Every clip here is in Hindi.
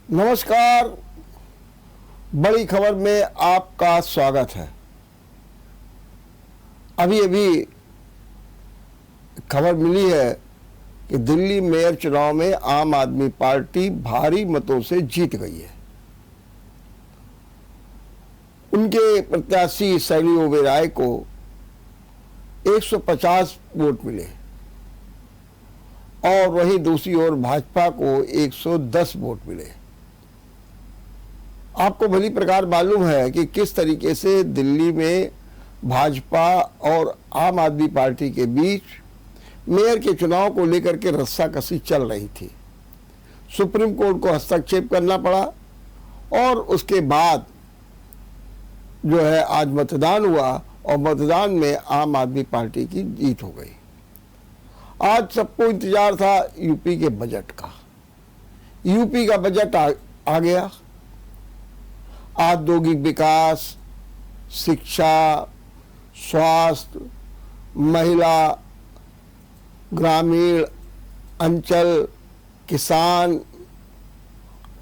नमस्कार, बड़ी खबर में आपका स्वागत है। अभी अभी खबर मिली है कि दिल्ली मेयर चुनाव में आम आदमी पार्टी भारी मतों से जीत गई है। उनके प्रत्याशी सैली ओबेरॉय को 150 वोट मिले और वहीं दूसरी ओर भाजपा को 110 वोट मिले। आपको भली प्रकार मालूम है कि किस तरीके से दिल्ली में भाजपा और आम आदमी पार्टी के बीच मेयर के चुनाव को लेकर के रस्साकसी चल रही थी। सुप्रीम कोर्ट को हस्तक्षेप करना पड़ा और उसके बाद जो है आज मतदान हुआ और मतदान में आम आदमी पार्टी की जीत हो गई। आज सबको इंतजार था यूपी के बजट का। यूपी का बजट आ गया। औद्योगिक विकास, शिक्षा, स्वास्थ्य, महिला, ग्रामीण अंचल, किसान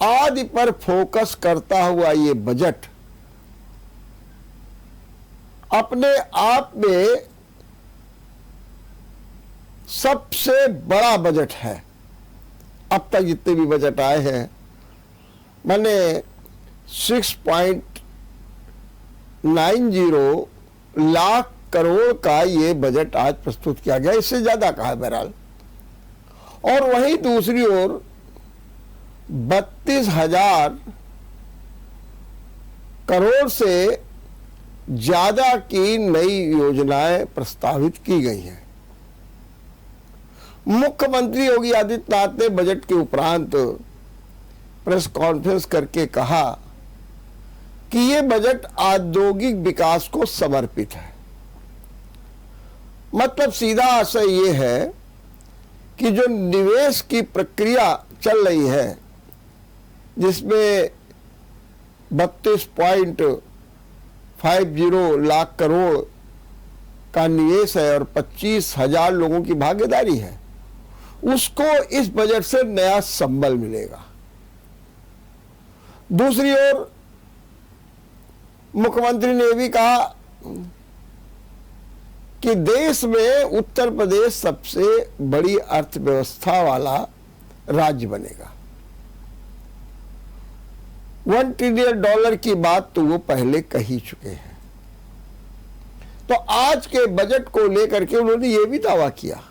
आदि पर फोकस करता हुआ ये बजट अपने आप में सबसे बड़ा बजट है। अब तक जितने भी बजट आए हैं, मैंने 6.90 लाख करोड़ का ये बजट आज प्रस्तुत किया गया। इससे ज्यादा कहा है बहरहाल। और वहीं दूसरी ओर 32,000 करोड़ से ज्यादा की नई योजनाएं प्रस्तावित की गई हैं। मुख्यमंत्री योगी आदित्यनाथ ने बजट के उपरांत प्रेस कॉन्फ्रेंस करके कहा कि ये बजट औद्योगिक विकास को समर्पित है। मतलब सीधा आशय ये है कि जो निवेश की प्रक्रिया चल रही है, जिसमें 32.50 लाख करोड़ का निवेश है और 25,000 लोगों की भागीदारी है, उसको इस बजट से नया संबल मिलेगा। दूसरी ओर मुख्यमंत्री ने भी कहा कि देश में उत्तर प्रदेश सबसे बड़ी अर्थव्यवस्था वाला राज्य बनेगा। $1 ट्रिलियन की बात तो वो पहले कही चुके हैं। तो आज के बजट को लेकर के उन्होंने ये भी दावा किया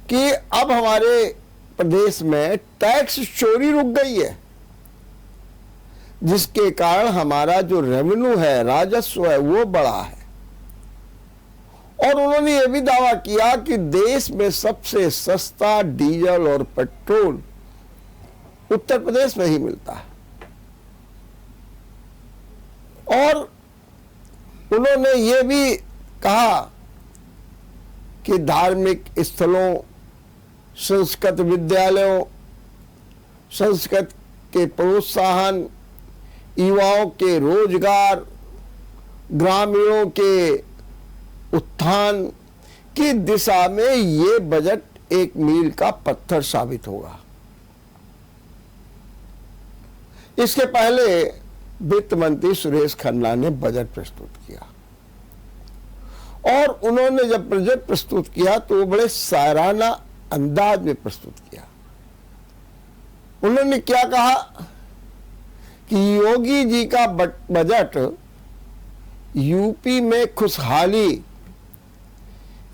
कि अब हमारे प्रदेश में टैक्स चोरी रुक गई है, जिसके कारण हमारा जो रेवेन्यू है, राजस्व है, वो बढ़ा है। और उन्होंने ये भी दावा किया कि देश में सबसे सस्ता डीजल और पेट्रोल उत्तर प्रदेश में ही मिलता है। और उन्होंने ये भी कहा कि धार्मिक स्थलों, संस्कृत विद्यालयों, संस्कृत के प्रोत्साहन, युवाओं के रोजगार, ग्रामीणों के उत्थान की दिशा में ये बजट एक मील का पत्थर साबित होगा। इसके पहले वित्त मंत्री सुरेश खन्ना ने बजट प्रस्तुत किया और उन्होंने जब बजट प्रस्तुत किया तो वो बड़े शायराना अंदाज में प्रस्तुत किया। उन्होंने क्या कहा कि योगी जी का बजट यूपी में खुशहाली,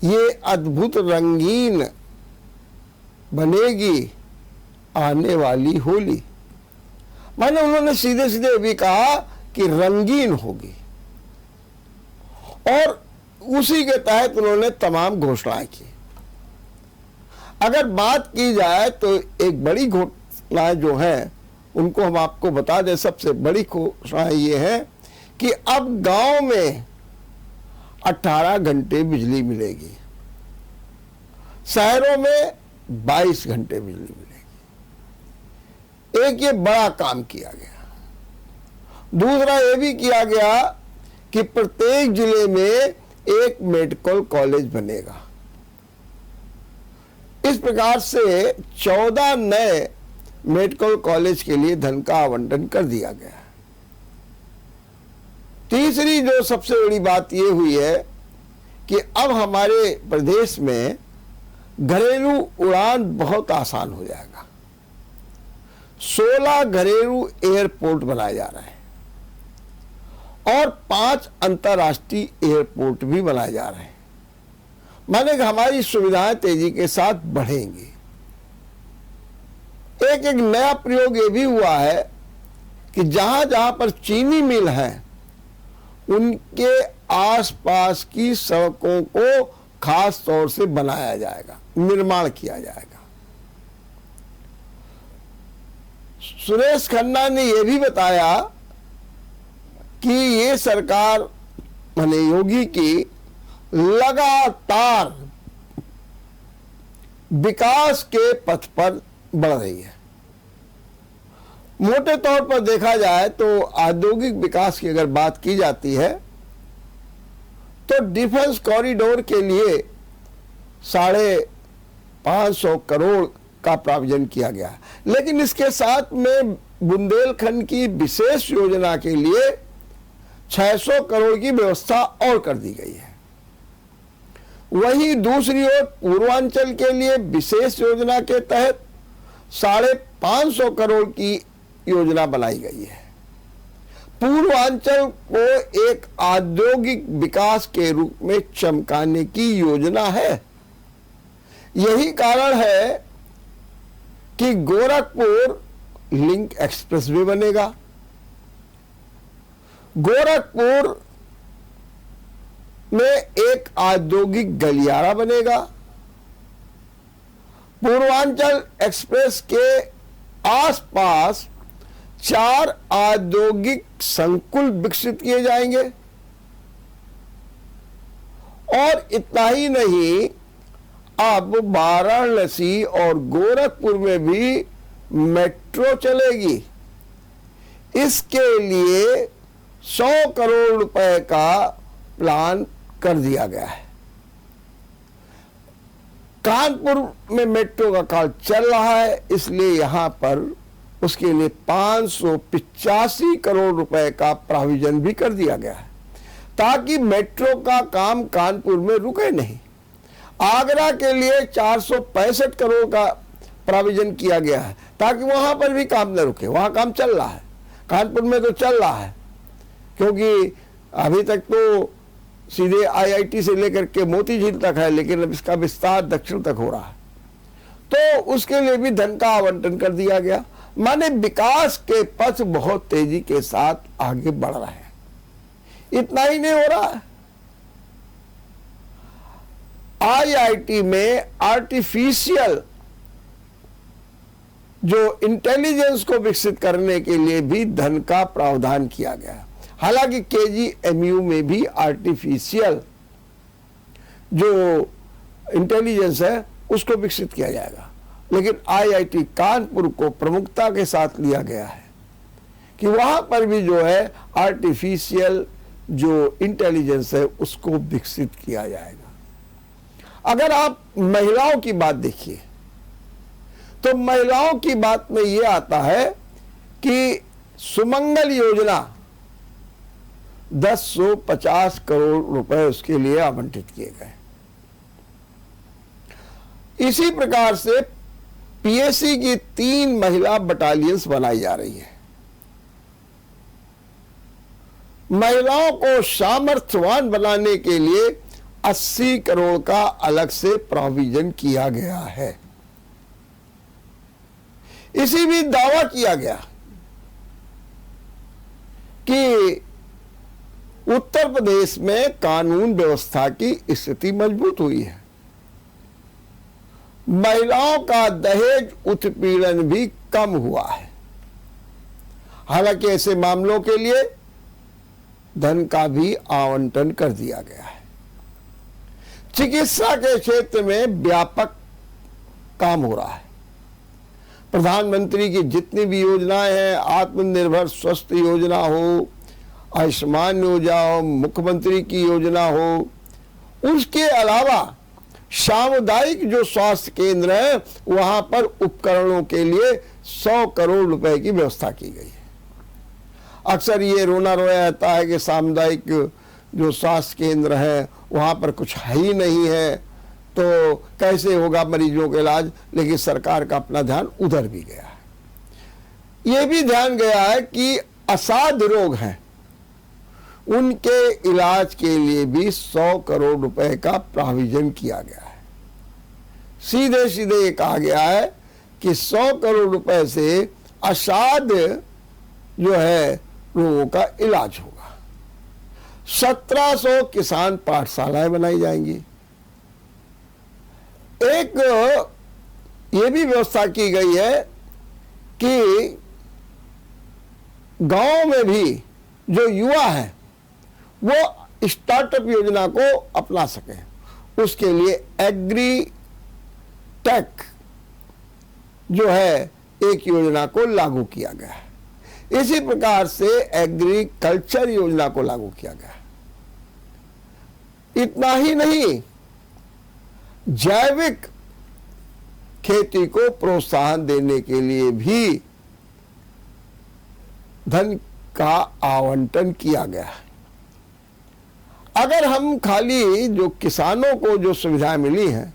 ये अद्भुत रंगीन बनेगी आने वाली होली। माने उन्होंने सीधे सीधे भी कहा कि रंगीन होगी और उसी के तहत उन्होंने तमाम घोषणाएं की। अगर बात की जाए तो एक बड़ी घोषणाएं जो हैं उनको हम आपको बता दें। सबसे बड़ी घोषणा ये है कि अब गांव में 18 घंटे बिजली मिलेगी, शहरों में 22 घंटे बिजली मिलेगी। एक ये बड़ा काम किया गया। दूसरा ये भी किया गया कि प्रत्येक जिले में एक मेडिकल कॉलेज बनेगा। इस प्रकार से 14 नए मेडिकल कॉलेज के लिए धन का आवंटन कर दिया गया। तीसरी जो सबसे बड़ी बात ये हुई है कि अब हमारे प्रदेश में घरेलू उड़ान बहुत आसान हो जाएगा। 16 घरेलू एयरपोर्ट बनाए जा रहे हैं और 5 अंतर्राष्ट्रीय एयरपोर्ट भी बनाए जा रहे हैं। माने कि हमारी सुविधाएं तेजी के साथ बढ़ेंगी। एक नया प्रयोग ये भी हुआ है कि जहां जहां पर चीनी मिल है उनके आसपास की सड़कों को खास तौर से बनाया जाएगा, निर्माण किया जाएगा। सुरेश खन्ना ने यह भी बताया कि ये सरकार माने योगी की लगातार विकास के पथ पर बढ़ रही है। मोटे तौर पर देखा जाए तो औद्योगिक विकास की अगर बात की जाती है तो डिफेंस कॉरिडोर के लिए 550 करोड़ का प्रावधान किया गया, लेकिन इसके साथ में बुंदेलखंड की विशेष योजना के लिए 600 करोड़ की व्यवस्था और कर दी गई है। वहीं दूसरी ओर पूर्वांचल के लिए विशेष योजना के तहत 550 करोड़ की योजना बनाई गई है। पूर्वांचल को एक औद्योगिक विकास के रूप में चमकाने की योजना है। यही कारण है कि गोरखपुर लिंक एक्सप्रेस भी बनेगा। गोरखपुर में एक औद्योगिक गलियारा बनेगा। पूर्वांचल एक्सप्रेस के आसपास 4 औद्योगिक संकुल विकसित किए जाएंगे। और इतना ही नहीं, अब वाराणसी और गोरखपुर में भी मेट्रो चलेगी। इसके लिए 100 करोड़ रुपए का प्लान कर दिया गया है। कानपुर में मेट्रो का काम चल रहा है, इसलिए यहां पर उसके लिए 585 करोड़ रुपए का प्रोविजन भी कर दिया गया है, ताकि मेट्रो का काम कानपुर में रुके नहीं। आगरा के लिए 465 करोड़ का प्रोविजन किया गया है, ताकि वहां पर भी काम न रुके। वहां काम चल रहा है, कानपुर में तो चल रहा है, क्योंकि अभी तक तो सीधे आईआईटी से लेकर के मोती झील तक है, लेकिन अब इसका विस्तार दक्षिण तक हो रहा है, तो उसके लिए भी धन का आवंटन कर दिया गया। माने विकास के पथ बहुत तेजी के साथ आगे बढ़ रहे हैं। इतना ही नहीं हो रहा है, आईआईटी में आर्टिफिशियल जो इंटेलिजेंस को विकसित करने के लिए भी धन का प्रावधान किया गया। हालांकि केजीएमयू में भी आर्टिफिशियल जो इंटेलिजेंस है उसको विकसित किया जाएगा, लेकिन आईआईटी कानपुर को प्रमुखता के साथ लिया गया है कि वहां पर भी जो है आर्टिफिशियल जो इंटेलिजेंस है उसको विकसित किया जाएगा। अगर आप महिलाओं की बात देखिए तो महिलाओं की बात में यह आता है कि सुमंगल योजना 1050 करोड़ रुपए उसके लिए आवंटित किए गए। इसी प्रकार से पीएसी की 3 महिला बटालियंस बनाई जा रही है। महिलाओं को सामर्थ्यवान बनाने के लिए 80 करोड़ का अलग से प्रोविजन किया गया है। इसी भी दावा किया गया कि उत्तर प्रदेश में कानून व्यवस्था की स्थिति मजबूत हुई है। महिलाओं का दहेज उत्पीड़न भी कम हुआ है। हालांकि ऐसे मामलों के लिए धन का भी आवंटन कर दिया गया है। चिकित्सा के क्षेत्र में व्यापक काम हो रहा है। प्रधानमंत्री की जितनी भी योजनाएं हैं, आत्मनिर्भर स्वस्थ योजना हो, आयुष्मान योजना हो, मुख्यमंत्री की योजना हो, उसके अलावा सामुदायिक जो स्वास्थ्य केंद्र है वहां पर उपकरणों के लिए 100 करोड़ रुपए की व्यवस्था की गई है। अक्सर ये रोना रोया जाता है कि सामुदायिक जो स्वास्थ्य केंद्र है वहां पर कुछ है ही नहीं है, तो कैसे होगा मरीजों का इलाज, लेकिन सरकार का अपना ध्यान उधर भी गया है। ये भी ध्यान गया है कि असाध्य रोग हैं उनके इलाज के लिए भी 100 करोड़ रुपए का प्रोविजन किया गया है। सीधे सीधे ये कहा गया है कि 100 करोड़ रुपए से असाध्य जो है रोगों का इलाज होगा। 1700 किसान पाठशालाएं बनाई जाएंगी। एक ये भी व्यवस्था की गई है कि गांव में भी जो युवा हैं वो स्टार्टअप योजना को अपना सकें। उसके लिए एग्री टेक जो है एक योजना को लागू किया गया है। इसी प्रकार से एग्रीकल्चर योजना को लागू किया गया। इतना ही नहीं, जैविक खेती को प्रोत्साहन देने के लिए भी धन का आवंटन किया गया है। अगर हम खाली जो किसानों को जो सुविधाएं मिली हैं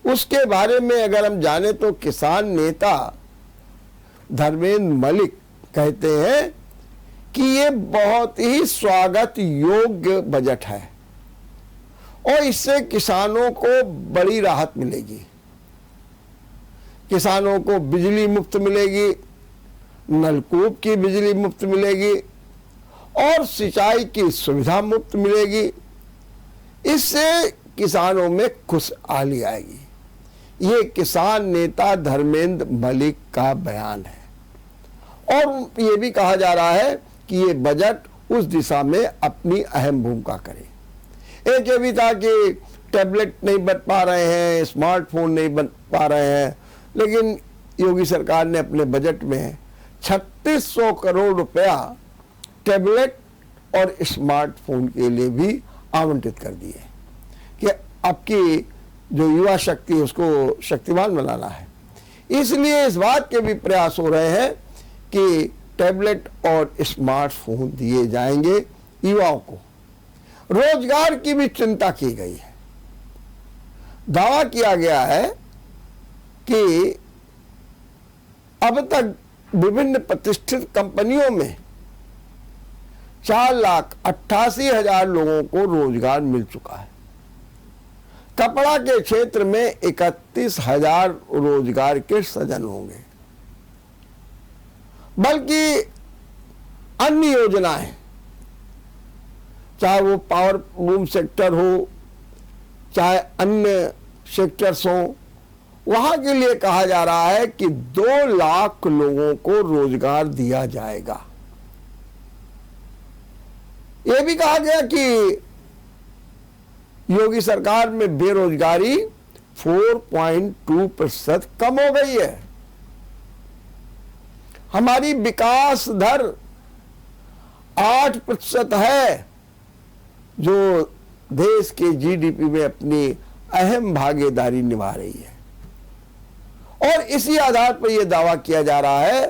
उसके बारे में अगर हम जाने तो किसान नेता धर्मेंद्र मलिक कहते हैं कि ये बहुत ही स्वागत योग्य बजट है और इससे किसानों को बड़ी राहत मिलेगी। किसानों को बिजली मुफ्त मिलेगी, नलकूप की बिजली मुफ्त मिलेगी और सिंचाई की सुविधा मुफ्त मिलेगी। इससे किसानों में खुशहाली आएगी। ये किसान नेता धर्मेंद्र मलिक का बयान है और ये भी कहा जा रहा है कि ये बजट उस दिशा में अपनी अहम भूमिका करे। एक ये भी था कि टैबलेट नहीं बन पा रहे हैं, स्मार्टफोन नहीं बन पा रहे हैं, लेकिन योगी सरकार ने अपने बजट में 3600 करोड़ रुपया टैबलेट और स्मार्टफोन के लिए भी आवंटित कर दिए कि आपकी जो युवा शक्ति है उसको शक्तिमान बनाना है। इसलिए इस बात के भी प्रयास हो रहे हैं कि टैबलेट और स्मार्टफोन दिए जाएंगे युवाओं को। रोजगार की भी चिंता की गई है। दावा किया गया है कि अब तक विभिन्न प्रतिष्ठित कंपनियों में 4,88,000 लोगों को रोजगार मिल चुका है। कपड़ा के क्षेत्र में 31,000 रोजगार के सृजन होंगे। बल्कि अन्य योजनाएं, चाहे वो पावर लूम सेक्टर हो, चाहे अन्य सेक्टर्स हो, वहां के लिए कहा जा रहा है कि 2 लाख लोगों को रोजगार दिया जाएगा। यह भी कहा गया कि योगी सरकार में बेरोजगारी 4.2% कम हो गई है। हमारी विकास दर 8% है, जो देश के जीडीपी में अपनी अहम भागीदारी निभा रही है। और इसी आधार पर यह दावा किया जा रहा है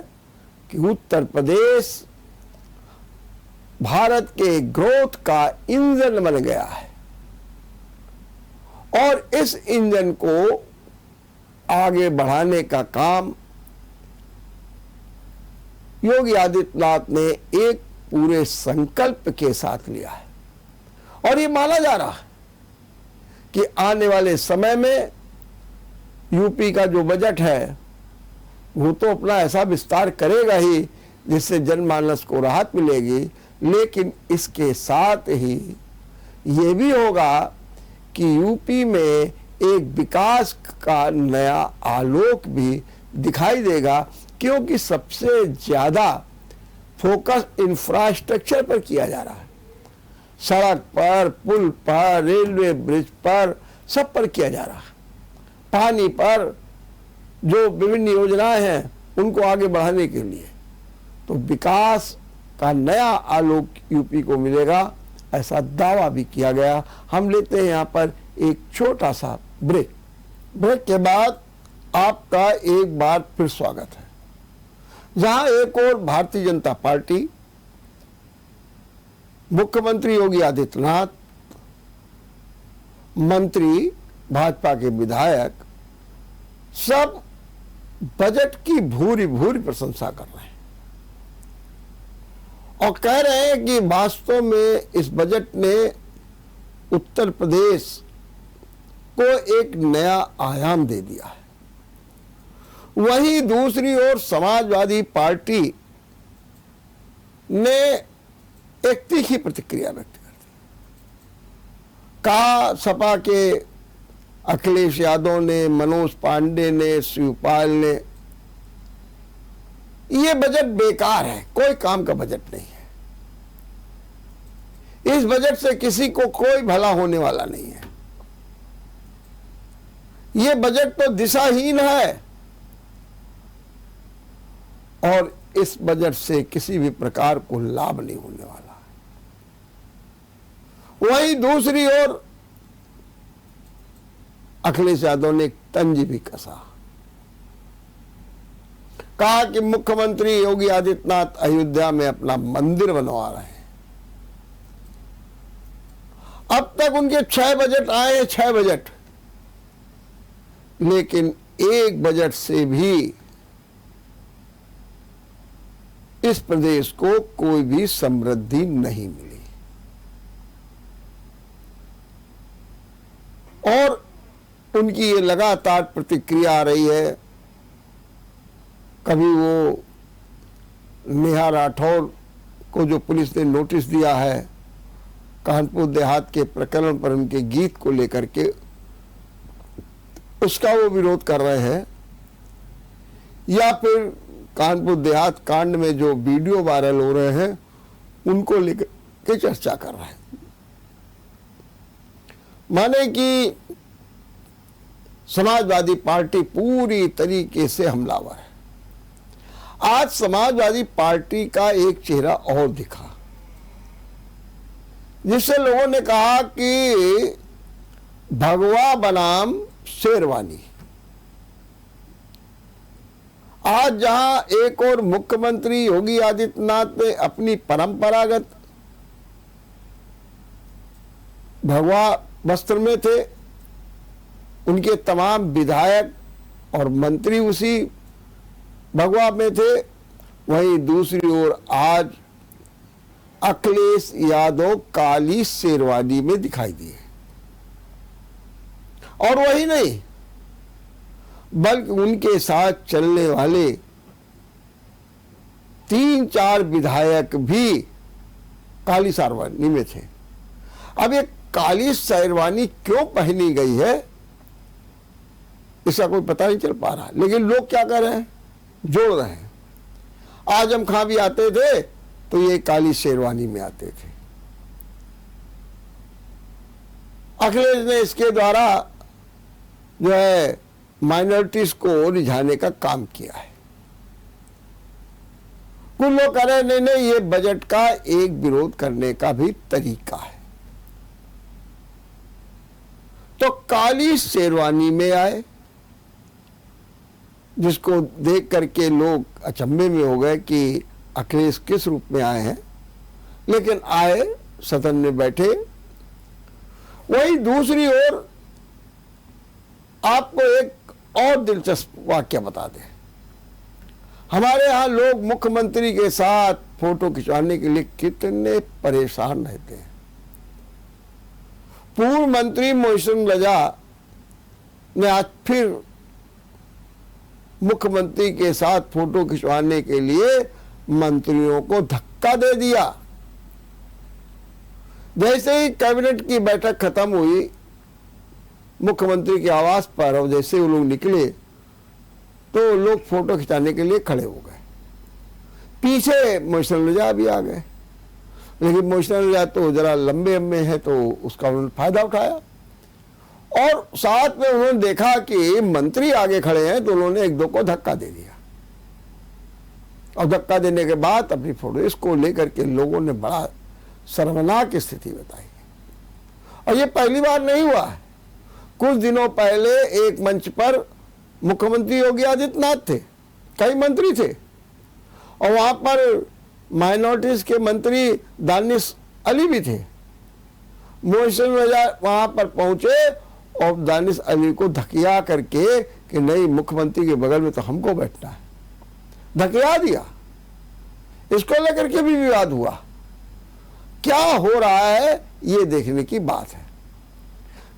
कि उत्तर प्रदेश भारत के ग्रोथ का इंजन बन गया है और इस इंजन को आगे बढ़ाने का काम योगी आदित्यनाथ ने एक पूरे संकल्प के साथ लिया है। और ये माना जा रहा है कि आने वाले समय में यूपी का जो बजट है वो तो अपना ऐसा विस्तार करेगा ही जिससे जनमानस को राहत मिलेगी, लेकिन इसके साथ ही ये भी होगा कि यूपी में एक विकास का नया आलोक भी दिखाई देगा, क्योंकि सबसे ज्यादा फोकस इंफ्रास्ट्रक्चर पर किया जा रहा है। सड़क पर, पुल पर, रेलवे ब्रिज पर, सब पर किया जा रहा है। पानी पर जो विभिन्न योजनाएं हैं उनको आगे बढ़ाने के लिए तो विकास का नया आलोक यूपी को मिलेगा, ऐसा दावा भी किया गया। हम लेते हैं यहाँ पर एक छोटा सा ब्रेक। ब्रेक के बाद आपका एक बार फिर स्वागत है, जहां एक और भारतीय जनता पार्टी, मुख्यमंत्री योगी आदित्यनाथ, मंत्री, भाजपा के विधायक सब बजट की भूरी भूरी प्रशंसा कर रहे हैं और कह रहे हैं कि वास्तव में इस बजट ने उत्तर प्रदेश को एक नया आयाम दे दिया है। वहीं दूसरी ओर समाजवादी पार्टी ने एक तीखी प्रतिक्रिया व्यक्त कर दी। कहा सपा के अखिलेश यादव ने, मनोज पांडे ने, शिवपाल ने, ये बजट बेकार है, कोई काम का बजट नहीं है, इस बजट से किसी को कोई भला होने वाला नहीं है, ये बजट तो दिशाहीन है और इस बजट से किसी भी प्रकार को लाभ नहीं होने वाला है। वहीं दूसरी ओर अखिलेश यादव ने एक तंज भी कसा, कहा कि मुख्यमंत्री योगी आदित्यनाथ अयोध्या में अपना मंदिर बनवा रहे हैं। अब तक उनके 6 बजट आए हैं, 6 बजट, लेकिन एक बजट से भी इस प्रदेश को कोई भी समृद्धि नहीं मिली और उनकी ये लगातार प्रतिक्रिया आ रही है। कभी वो नेहा राठौर को जो पुलिस ने नोटिस दिया है कानपुर देहात के प्रकरण पर, उनके गीत को लेकर के, उसका वो विरोध कर रहे हैं, या फिर कानपुर देहात कांड में जो वीडियो वायरल हो रहे हैं उनको लेकर के चर्चा कर रहे हैं। माने कि समाजवादी पार्टी पूरी तरीके से हमलावर है। आज समाजवादी पार्टी का एक चेहरा और दिखा, जिससे लोगों ने कहा कि भगवा बनाम शेरवानी। आज जहां एक और मुख्यमंत्री योगी आदित्यनाथ ने अपनी परंपरागत भगवा वस्त्र में थे, उनके तमाम विधायक और मंत्री उसी भगवा में थे, वहीं दूसरी ओर आज अखिलेश यादव काली शेरवानी में दिखाई दिए। और वही नहीं, बल्कि उनके साथ चलने वाले 3-4 विधायक भी काली शेरवानी में थे। अब ये काली शेरवानी क्यों पहनी गई है इसका कोई पता नहीं चल पा रहा, लेकिन लोग क्या कर रहे हैं, जोड़ रहे हैं। आजम खां भी आते थे तो ये काली शेरवानी में आते थे। अखिलेश ने इसके द्वारा जो है माइनॉरिटीज को रिझाने का काम किया है। कुछ लोग कह रहे नहीं, ये बजट का एक विरोध करने का भी तरीका है। तो काली शेरवानी में आए, जिसको देख करके लोग अचंभे में हो गए कि अखिलेश किस रूप में आए हैं, लेकिन आए, सदन में बैठे। वही दूसरी ओर आपको एक और दिलचस्प वाक्य बता दें। हमारे यहाँ लोग मुख्यमंत्री के साथ फोटो खिंचवाने के लिए कितने परेशान रहते हैं। पूर्व मंत्री मोहसिन रजा ने आज फिर मुख्यमंत्री के साथ फोटो खिंचवाने के लिए मंत्रियों को धक्का दे दिया। जैसे ही कैबिनेट की बैठक खत्म हुई मुख्यमंत्री के आवास पर, और जैसे वो लोग निकले तो लोग फोटो खिंचाने के लिए खड़े हो गए। पीछे मोहसिन रजा भी आ गए, लेकिन मोहसिन रजा तो जरा लंबे लंबे हैं तो उसका उन्होंने फायदा उठाया और साथ में उन्होंने देखा कि मंत्री आगे खड़े हैं तो उन्होंने एक दो को धक्का दे दिया और धक्का देने के बाद अपनी फोटो, इसको लेकर के लोगों ने बड़ा शर्मनाक स्थिति बताई। और ये पहली बार नहीं हुआ है, कुछ दिनों पहले एक मंच पर मुख्यमंत्री योगी आदित्यनाथ थे, कई मंत्री थे, और वहां पर माइनॉरिटीज के मंत्री दानिश अली भी थे। मोहसिन रजा वहां पर पहुंचे और दानिश अली को धकिया करके कि नहीं, मुख्यमंत्री के बगल में तो हमको बैठना है, धकिया दिया। इसको लेकर के भी विवाद हुआ। क्या हो रहा है ये देखने की बात है।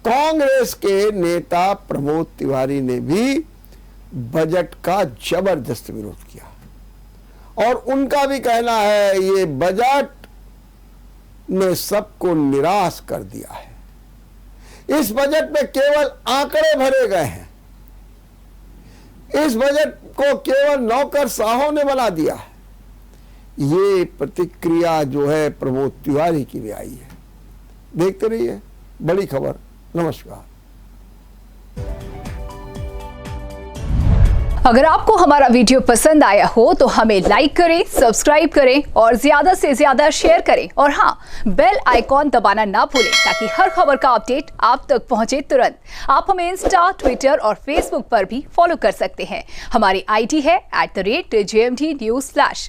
कांग्रेस के नेता प्रमोद तिवारी ने भी बजट का जबरदस्त विरोध किया और उनका भी कहना है ये बजट ने सबको निराश कर दिया है। इस बजट में केवल आंकड़े भरे गए हैं, इस बजट को केवल नौकरशाहों ने बना दिया है। ये प्रतिक्रिया जो है प्रमोद तिवारी की भी आई है। देखते रहिए बड़ी खबर। नमस्कार। अगर आपको हमारा वीडियो पसंद आया हो तो हमें लाइक करें, सब्सक्राइब करें और ज्यादा से ज्यादा शेयर करें और हाँ, बेल आइकॉन दबाना ना भूलें ताकि हर खबर का अपडेट आप तक पहुंचे तुरंत। आप हमें इंस्टा, ट्विटर और फेसबुक पर भी फॉलो कर सकते हैं। हमारी आईडी है @JMT News Flash।